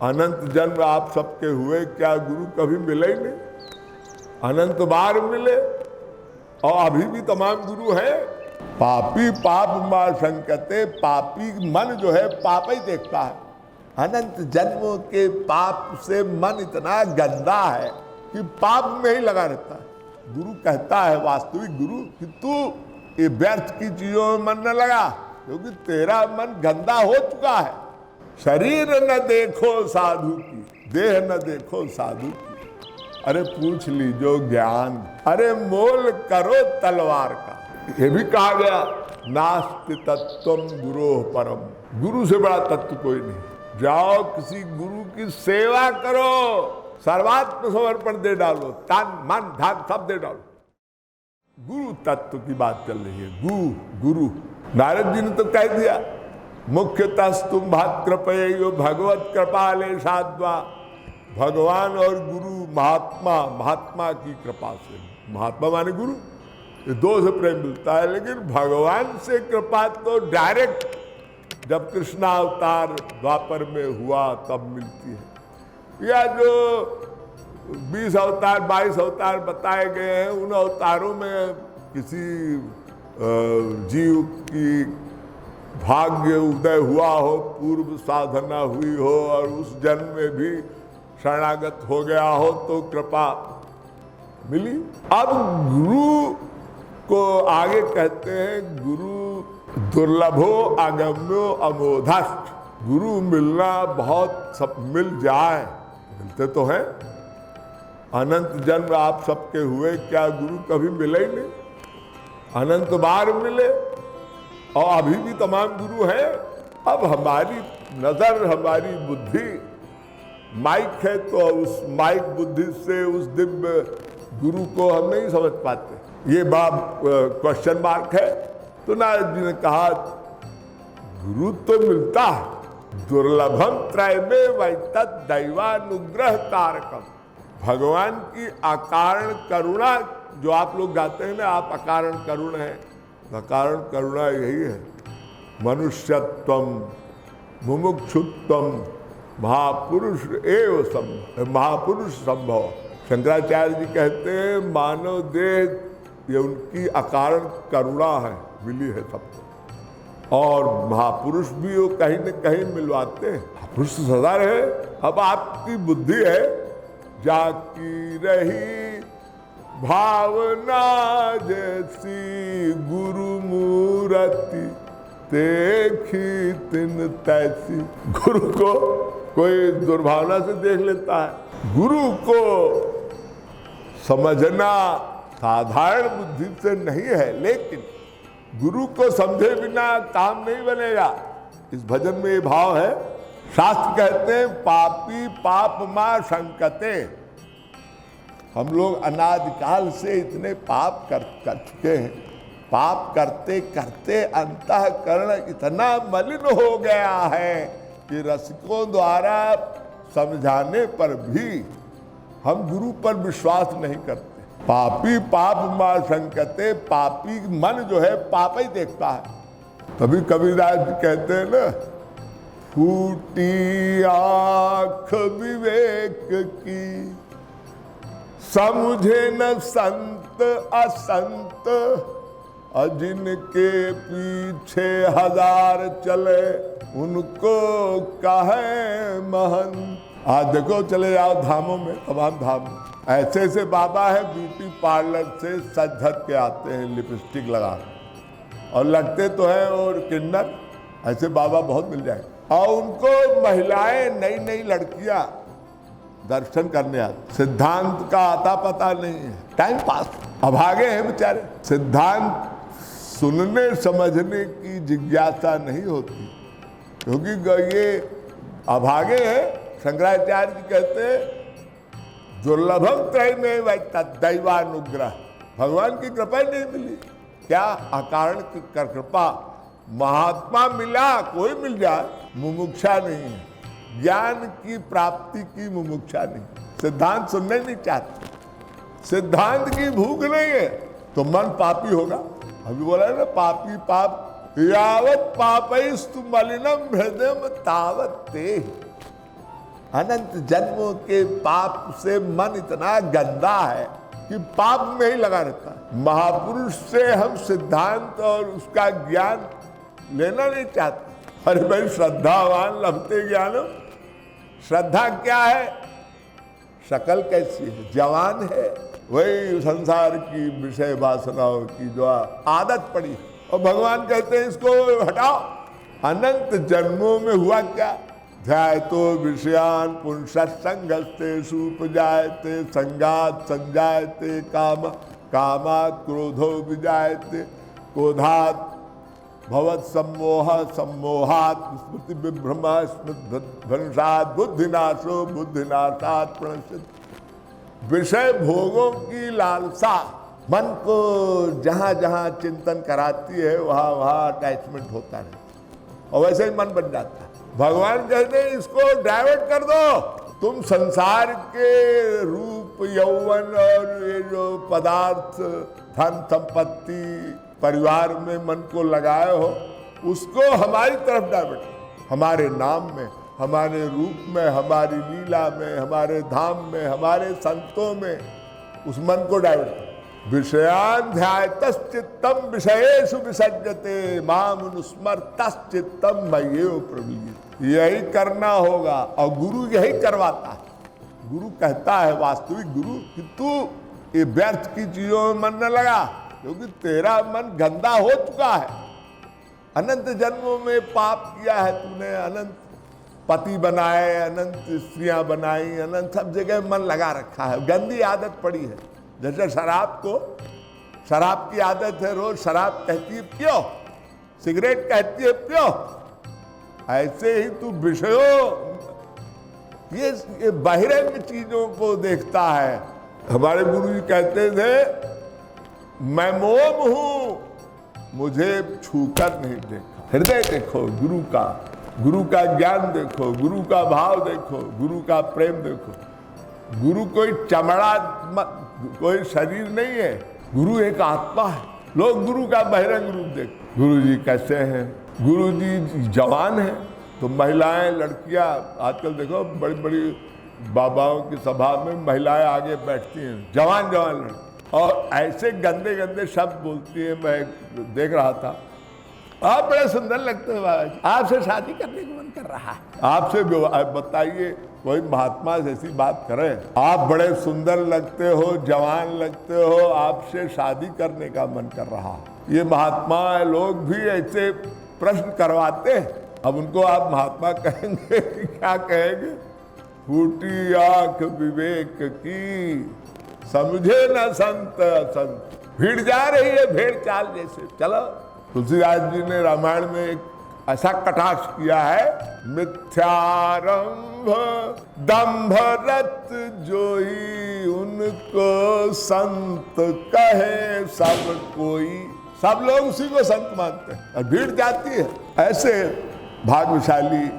अनंत जन्म आप सबके हुए, क्या गुरु कभी मिले ही नहीं? अनंत बार मिले और अभी भी तमाम गुरु हैं। पापी पाप मां संकते, पापी मन जो है पाप ही देखता है। अनंत जन्मों के पाप से मन इतना गंदा है कि पाप में ही लगा रहता है। गुरु कहता है, वास्तविक गुरु, कि तू ये व्यर्थ की चीजों में मन न लगा, क्योंकि तेरा मन गंदा हो चुका है। शरीर न देखो साधु की, देह न देखो साधु की। अरे पूछ लीजो ज्ञान, अरे मोल करो तलवार का। ये भी कहा गया, नास्ति तत्त्वम गुरोः परम, गुरु से बड़ा तत्व कोई नहीं। जाओ किसी गुरु की सेवा करो, सर्वात्म समर्पण दे डालो, तन मन धन सब दे डालो। गुरु तत्व की बात चल रही है। गुरु नारद जी ने तो कह दिया, मुख्यतस्तुम भातृपयो भगवत कृपाले साध्वा। भगवान और गुरु महात्मा, महात्मा की कृपा से, महात्मा माने गुरु, ये दो से प्रेम मिलता है। लेकिन भगवान से कृपा तो डायरेक्ट जब कृष्णावतार द्वापर में हुआ तब मिलती है। या जो 20 अवतार 22 अवतार बताए गए हैं, उन अवतारों में किसी जीव की भाग्य उदय हुआ हो, पूर्व साधना हुई हो और उस जन्म में भी शरणागत हो गया हो तो कृपा मिली। अब गुरु को आगे कहते हैं, गुरु दुर्लभो अगम्यो अमोधश्च। गुरु मिलना बहुत, सब मिल जाए, मिलते तो हैं। अनंत जन्म आप सबके हुए, क्या गुरु कभी मिले ही नहीं? अनंत बार मिले और अभी भी तमाम गुरु हैं। अब हमारी नजर, हमारी बुद्धि माइक है, तो उस माइक बुद्धि से उस दिव्य गुरु को हम नहीं समझ पाते। ये बात क्वेश्चन मार्क है। तो नारद जी ने कहा, गुरु तो मिलता है, दुर्लभम त्रयमे वैतत् दैवानुग्रह कारकम। भगवान की अकारण करुणा, जो आप लोग गाते हैं ना, आप अकारण करुण है, अकारण करुणा यही है। मनुष्यत्वम मुमुक्षुत्वम महापुरुष एव संभव, महापुरुष संभव। शंकराचार्य जी कहते हैं, मानव देह ये उनकी अकारण करुणा है, मिली है सबको। और महापुरुष भी वो कहीं न कहीं मिलवाते हैं। महापुरुष सदा रहे। अब आपकी बुद्धि है, जाकी रही भावना जैसी, गुरु मूर्ति देखी तिन तैसी। गुरु को कोई दुर्भावना से देख लेता है। गुरु को समझना साधारण बुद्धि से नहीं है, लेकिन गुरु को समझे बिना काम नहीं बनेगा। इस भजन में ये भाव है। शास्त्र कहते हैं, पापी पाप मां संकते। हम लोग अनादिकाल से इतने पाप कर चुके हैं, पाप करते करते अंतःकरण इतना मलिन हो गया है कि रसिकों द्वारा समझाने पर भी हम गुरु पर विश्वास नहीं करते। पापी पाप मां संकते, पापी मन जो है पाप ही देखता है। तभी कबीरदास जी कहते हैं ना, फूटी आँख विवेक की, समझे न संत असंत, जिनके पीछे हजार चले उनको कहे महंत। आज देखो, चले जाओ धामों में, तमाम धाम में ऐसे ऐसे बाबा है, ब्यूटी पार्लर से सज धज के आते हैं लिपस्टिक लगा, और लगते तो हैं और किन्नर। ऐसे बाबा बहुत मिल जाए। और उनको महिलाएं, नई नई लड़कियां दर्शन करने आते। सिद्धांत का आता पता नहीं है, टाइम पास, अभागे हैं बेचारे। सिद्धांत सुनने समझने की जिज्ञासा नहीं होती, क्योंकि ये अभागे हैं। शंकराचार्य जी कहते हैं, दुर्लभम त्रयमे वैतत् दैवानुग्रह। भगवान की कृपा नहीं मिली, क्या अकारण की कृपा। महात्मा मिला, कोई मिल जाए, मुमुक्षा नहीं है। ज्ञान की प्राप्ति की मुमुक्षा नहीं। सिद्धांत सुनने नहीं चाहते, सिद्धांत की भूख नहीं है, तो मन पापी होगा। अभी बोला है ना, पापी पाप यावत पापैस्तु मलिनम हृदयम तावत ते। अनंत जन्मों के पाप से मन इतना गंदा है कि पाप में ही लगा रहता है। महापुरुष से हम सिद्धांत और उसका ज्ञान लेना नहीं चाहते। अरे भाई श्रद्धावान लभते ज्ञानो, श्रद्धा क्या है? शक्ल कैसी है? जवान है, वही संसार की विषय वासनाओं की जो आदत पड़ी। और भगवान कहते हैं इसको हटाओ। अनंत जन्मों में हुआ क्या? ध्यायतो विषयान पुंससंगस्ते सुपजायते संगात संजायते काम कामात् क्रोधो विजायते क्रोधात् भवत् सम्मोह सम्मोहात् स्मृति विभ्रम स्मृति भ्रंशात् बुद्धिनाशो बुद्धिनाशात् प्रणश्यति। विषय भोगों की लालसा मन को जहाँ जहाँ चिंतन कराती है वहाँ वहाँ अटैचमेंट होता है और वैसे ही मन बन जाता है। भगवान कहते हैं इसको डाइवर्ट कर दो। तुम संसार के रूप यौवन और ये जो पदार्थ धन संपत्ति परिवार में मन को लगाए हो, उसको हमारी तरफ डाइवर्ट करो। हमारे नाम में, हमारे रूप में, हमारी लीला में, हमारे धाम में, हमारे संतों में उस मन को डाइवर्ट करो। विषयान ध्यायतश्चित्तम विषयेषु विसज्जते माम अनुस्मरतश्चित्तम मय्येव प्रविलीयते। यही करना होगा और गुरु यही करवाता है। गुरु कहता है, वास्तविक गुरु, कि तू ये व्यर्थ की चीजों में मन न लगा, क्योंकि तेरा मन गंदा हो चुका है। अनंत जन्मों में पाप किया है तूने, अनंत पति बनाए, अनंत स्त्रियां बनाई, अनंत सब जगह मन लगा रखा है, गंदी आदत पड़ी है। जैसे शराब की आदत है, रोज शराब कहती है पियो, सिगरेट कहती है पियो, ऐसे ही तू विषयों ये बहिरंग चीजों को देखता है। हमारे गुरु जी कहते थे, मैं मोम हूं, मुझे छूकर नहीं देखा। हृदय देखो गुरु का ज्ञान देखो, गुरु का भाव देखो, गुरु का प्रेम देखो। गुरु कोई चमड़ा, कोई शरीर नहीं है, गुरु एक आत्मा है। लोग गुरु का बहिरंग रूप देखते। गुरु जी कैसे हैं? गुरु जी जवान हैं तो महिलाएं, लड़कियां, आजकल देखो बड़ी बड़ी बाबाओं की सभा में महिलाएं आगे बैठती हैं, जवान लड़की, और ऐसे गंदे गंदे शब्द बोलती हैं। मैं देख रहा था, आप बड़े सुंदर लगते हो बाबा जी, आपसे शादी करने का मन कर रहा है। आपसे बताइए, कोई महात्मा जैसी बात करें, आप बड़े सुंदर लगते हो, जवान लगते हो, आपसे शादी करने का मन कर रहा है। ये महात्मा लोग भी ऐसे प्रश्न करवाते हैं। अब उनको आप महात्मा कहेंगे कि क्या कहेंगे? फूटी आंख विवेक की, समझे न संत असंत। भीड़ जा रही है भेड़ चाल जैसे, चलो। तुलसीदास जी ने रामायण में एक ऐसा कटाक्ष किया है, मिथ्यारंभ दंभ रत जोई, उनको संत कहे सब कोई। सब लोग उसी को संत मानते हैं और भीड़ जाती है। ऐसे भाग्यशाली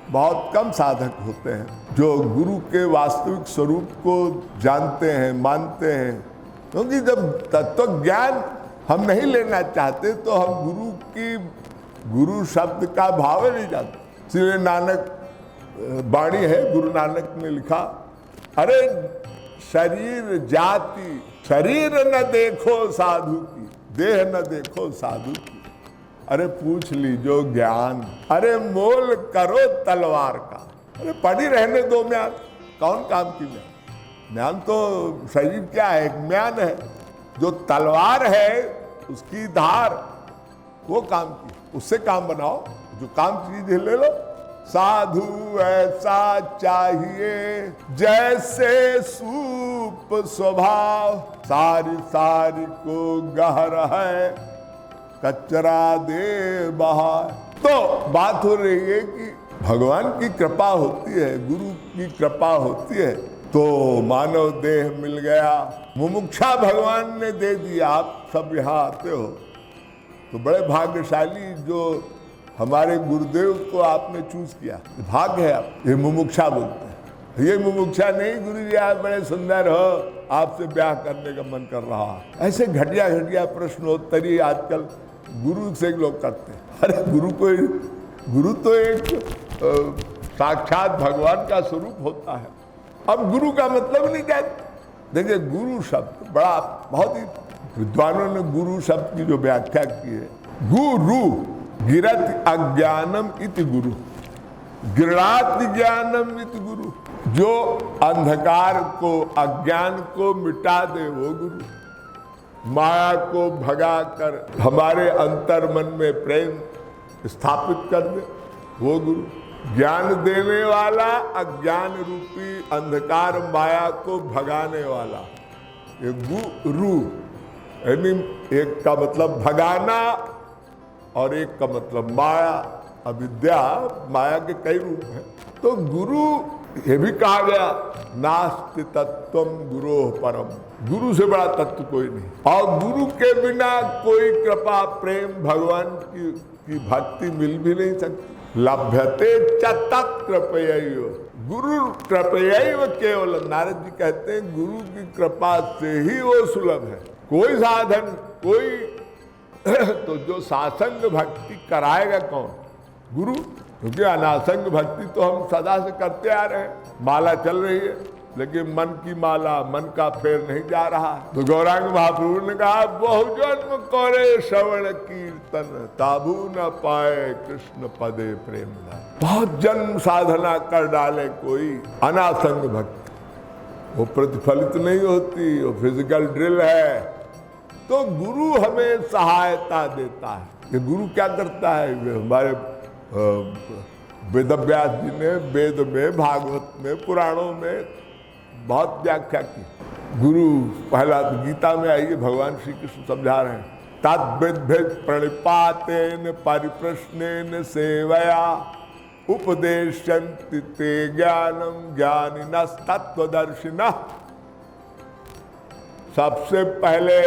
बहुत कम साधक होते हैं जो गुरु के वास्तविक स्वरूप को जानते हैं, मानते हैं। क्योंकि जब तत्व ज्ञान हम नहीं लेना चाहते तो हम गुरु शब्द का भाव नहीं जानते। इसलिए नानक वाणी है, गुरु नानक ने लिखा, अरे शरीर जाति, शरीर न देखो साधु की, देह न देखो साधु की, अरे पूछ लीजो ज्ञान, अरे मोल करो तलवार का। अरे पड़ी रहने दो म्यान, कौन काम की म्यान? म्यान तो शरीर क्या है? एक म्यान है। जो तलवार है उसकी धार, वो काम की, उससे काम बनाओ, जो काम की चीज ले लो। साधु ऐसा चाहिए जैसे सूप स्वभाव, सारी सारी को गहर है कचरा दे बाहर। तो बात हो रही है कि भगवान की कृपा होती है, गुरु की कृपा होती है तो मानव देह मिल गया, मुमुक्षा भगवान ने दे दिया। आप सब यहाँ आते हो तो बड़े भाग्यशाली, जो हमारे गुरुदेव को आपने चूज किया, भाग्य है आप। ये मुमुक्षा बोलते हैं, ये मुमुक्षा नहीं, गुरु जी आप बड़े सुंदर हो, आपसे ब्याह करने का मन कर रहा। ऐसे घटिया घटिया प्रश्नोत्तरी आजकल गुरु से लोग करते हैं। अरे गुरु तो एक साक्षात भगवान का स्वरूप होता है। अब गुरु का मतलब नहीं कहते। देखिए गुरु शब्द बड़ा, बहुत ही विद्वानों ने गुरु शब्द की जो व्याख्या की है, गुरु गिरत अज्ञानम इति गुरु, गिरात ज्ञानम इति गुरु, जो अंधकार को अज्ञान को मिटा दे वो गुरु, माया को भगाकर हमारे अंतर मन में प्रेम स्थापित कर दे वो गुरु, ज्ञान देने वाला, अज्ञान रूपी अंधकार माया को भगाने वाला, ये गुरु। यानी एक का मतलब भगाना और एक का मतलब माया, अविद्या, माया के कई रूप हैं। तो गुरु ये भी कहा गया, नास्ति तत्वम गुरोः परम, गुरु से बड़ा तत्व कोई नहीं। और गुरु के बिना कोई कृपा प्रेम भगवान की भक्ति मिल भी नहीं सकती। लभ्यते च तत्कृपयैव, गुरु कृपयैव केवल, नारद जी कहते हैं गुरु की कृपा से ही वो सुलभ है। कोई साधन, कोई तो जो सासंग भक्ति कराएगा कौन? गुरु। क्योंकि अनासंग भक्ति तो हम सदा से करते आ रहे हैं, माला चल रही है, लेकिन मन की माला, मन का फेर नहीं जा रहा। तो गौरांग महाप्रभु ने कहा, बहु जन्म करे श्रवण कीर्तन, ताबू न पाए कृष्ण पदे प्रेम दान। बहुत जन्म साधना कर डाले कोई, अनासंग भक्ति वो प्रतिफलित नहीं होती, वो फिजिकल ड्रिल है। तो गुरु हमें सहायता देता है। ये गुरु क्या करता है? हमारे वेदव्यास जी ने वेद में, भागवत में, पुराणों में बहुत व्याख्या की। गुरु पहला गीता में आइए, भगवान श्री कृष्ण समझा रहे हैं, तद्विद्भिः प्रणिपातेन परिप्रश्नेन सेवया उपदेशन्ति ते ज्ञानम ज्ञानिनस्तत्त्वदर्शिनः। सबसे पहले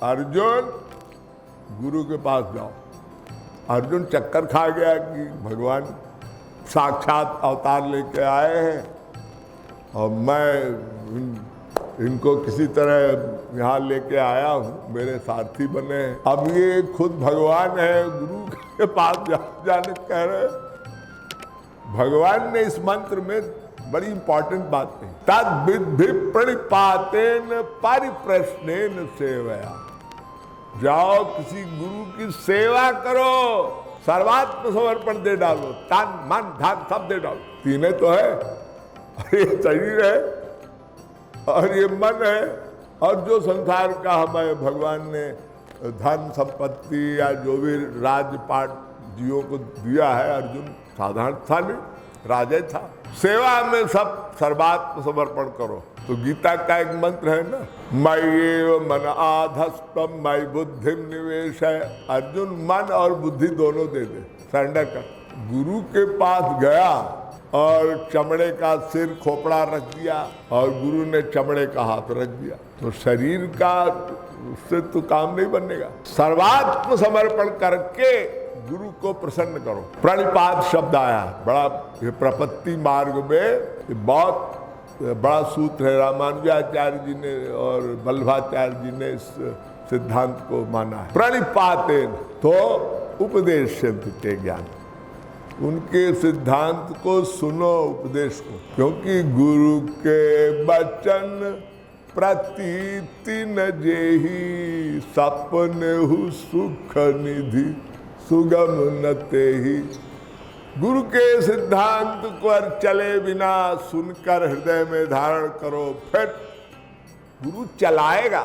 अर्जुन गुरु के पास जाओ। अर्जुन चक्कर खा गया कि भगवान साक्षात अवतार लेके आए हैं और मैं इनको किसी तरह यहाँ लेके आया हूँ, मेरे सारथी बने हैं। अब ये खुद भगवान है, गुरु के पास जाने कह रहे। भगवान ने इस मंत्र में बड़ी इंपॉर्टेंट बात कही, तद्विद्भिः प्रणिपातेन परिप्रश्नेन सेवया। जाओ किसी गुरु की सेवा करो, सर्वात्म समर्पण दे डालो, तन मन धन सब दे डालो। तीनों तो है, ये शरीर है और ये मन है, और जो संसार का हमें भगवान ने धन संपत्ति या जो भी राजपाट जीवों को दिया है, अर्जुन साधारण था नहीं, राजा था। सेवा में सब सर्वात्म समर्पण करो। तो गीता का एक मंत्र है ना, मय्येव मन आधस्त्वं मयि बुद्धिं निवेशय। अर्जुन मन और बुद्धि दोनों दे दे, सरेंडर कर। गुरु के पास गया और चमड़े का सिर खोपड़ा रख दिया और गुरु ने चमड़े का हाथ रख दिया, तो शरीर का उससे तो काम नहीं बनेगा। सर्वात्म समर्पण करके गुरु को प्रसन्न करो। प्रणिपात शब्द आया, बड़ा प्रपत्ति मार्ग में बहुत बड़ा सूत्र है। रामानुजाचार्य जी ने और वल्लभाचार्य जी ने इस सिद्धांत को माना है। प्रणिपातेन तो उपदेशन्ति ज्ञान, उनके सिद्धांत को सुनो, उपदेश को। क्योंकि गुरु के वचन प्रतीति न जेहि, सपनेहु सुख निधि सुगम न तेहि। गुरु के सिद्धांत पर चले बिना सुनकर हृदय में धारण करो, फिर गुरु चलाएगा।